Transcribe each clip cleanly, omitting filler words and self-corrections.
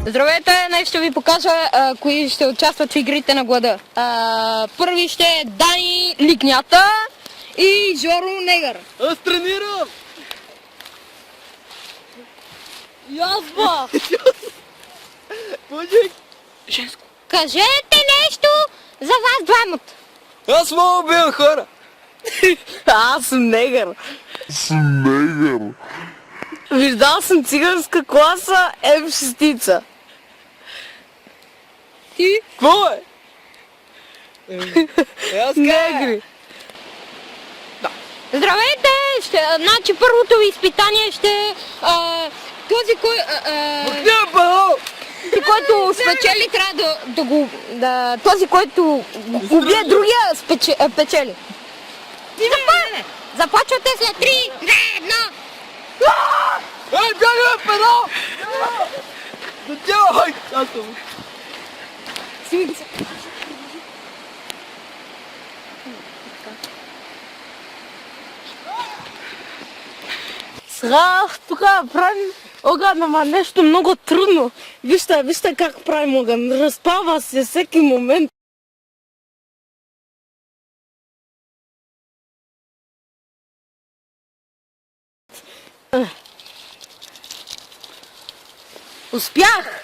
Здравейте, днес ще ви покажа кои ще участват в игрите на глада. Първи ще е Дани Ликнята и Жоро Негър. Аз тренирам! Язба! Мъжик! Женско. Кажете нещо за вас двамата. Аз мога убивам хора! Аз съм негър. Виждал съм циганска класа М6. Ти? Какво е? Аз Негри. Да. Здравейте! Значи първото ви изпитание ще този, който спечели, трябва да го... този, който го убие другия, печели. Започвате след 3, 2, 1. Ей, бягаме перо! Да делай! Аз съм. Сега тук правим огън, ама нещо много трудно. Вижте как правим огън. Разпава се всеки момент. Успях!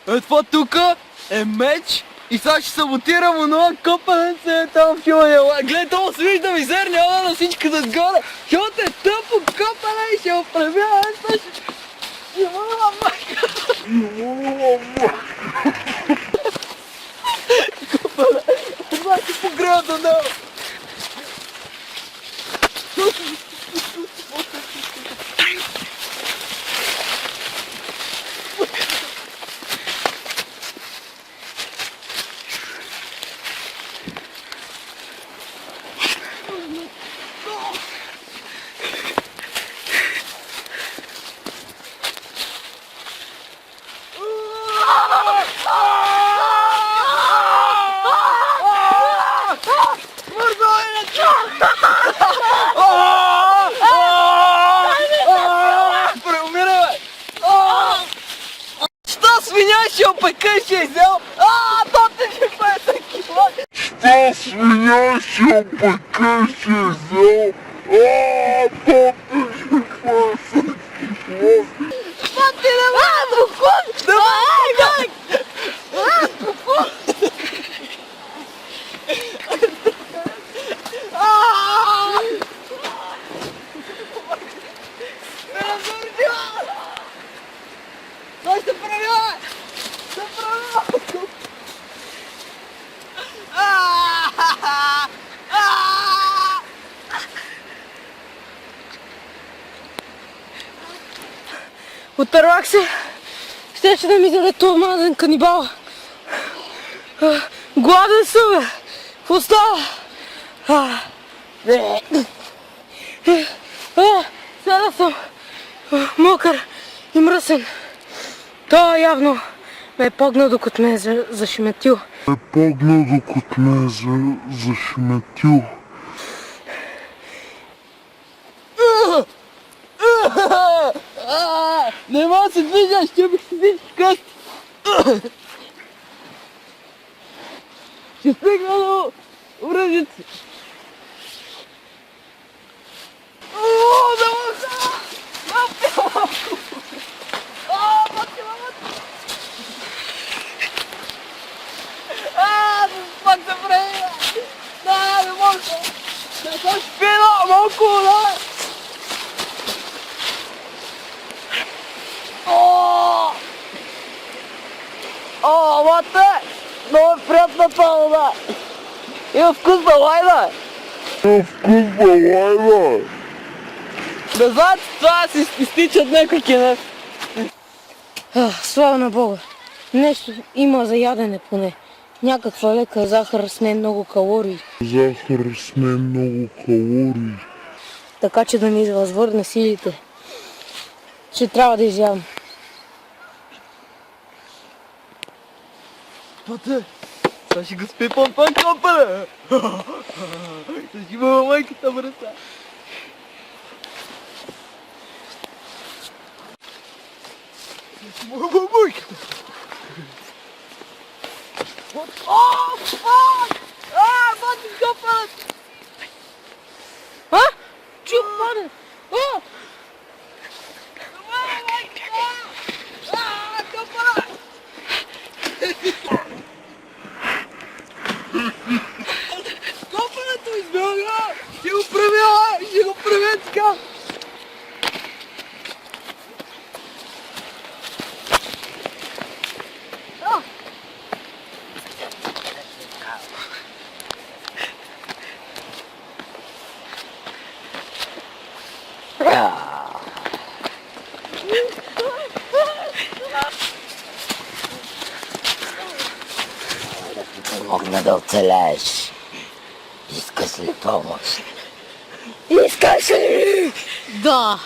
Това тука е меч и сега ще саботирам онова копанце там в Хилния. Гледай, това се вижда мизерния ода на всичката сгода. Хилът е тъпо копане и ще го пребия. Имала майка. Копане. Това си погрева до него. Ще опека и ще изял. Тоте ще пае кила. Що свиня ще опека и ще изял. Тоте ще пае кила. Пати на вас, кон! Давай, Той се правя! Се правя! Отървах се. Щеше да ми даде този мазен канибал. Гладен съм, бе. Какво става? Сега съм мокър и мръсен. Той явно ме е погнал, докато ме е зашеметил. Не мога да се движа, ще ми се движи къст. Ще стигна до оръжието. Да мога! Пак се прави! Да, не мога! Не съм шпила, малко, да! Мате! Много е приятна това вода! Има вкус на лайна! Да знаете, това си изтичат някой кенеф. Слава на Бога. Нещо има за ядене поне. Някаква лека захар с не много калории. Така че да ми възвърне силите. Ще трябва да изявам. Пате! Сега ще го спипам пак копане! Ще ги бъва майката врата! Мати копалът! А? Чух, пане! О! Копалът! Копалът избяга! Ще го правя! Ще го правя така! Помогна да оцелееш. Искаш ли помощ? Искаш ли? Да.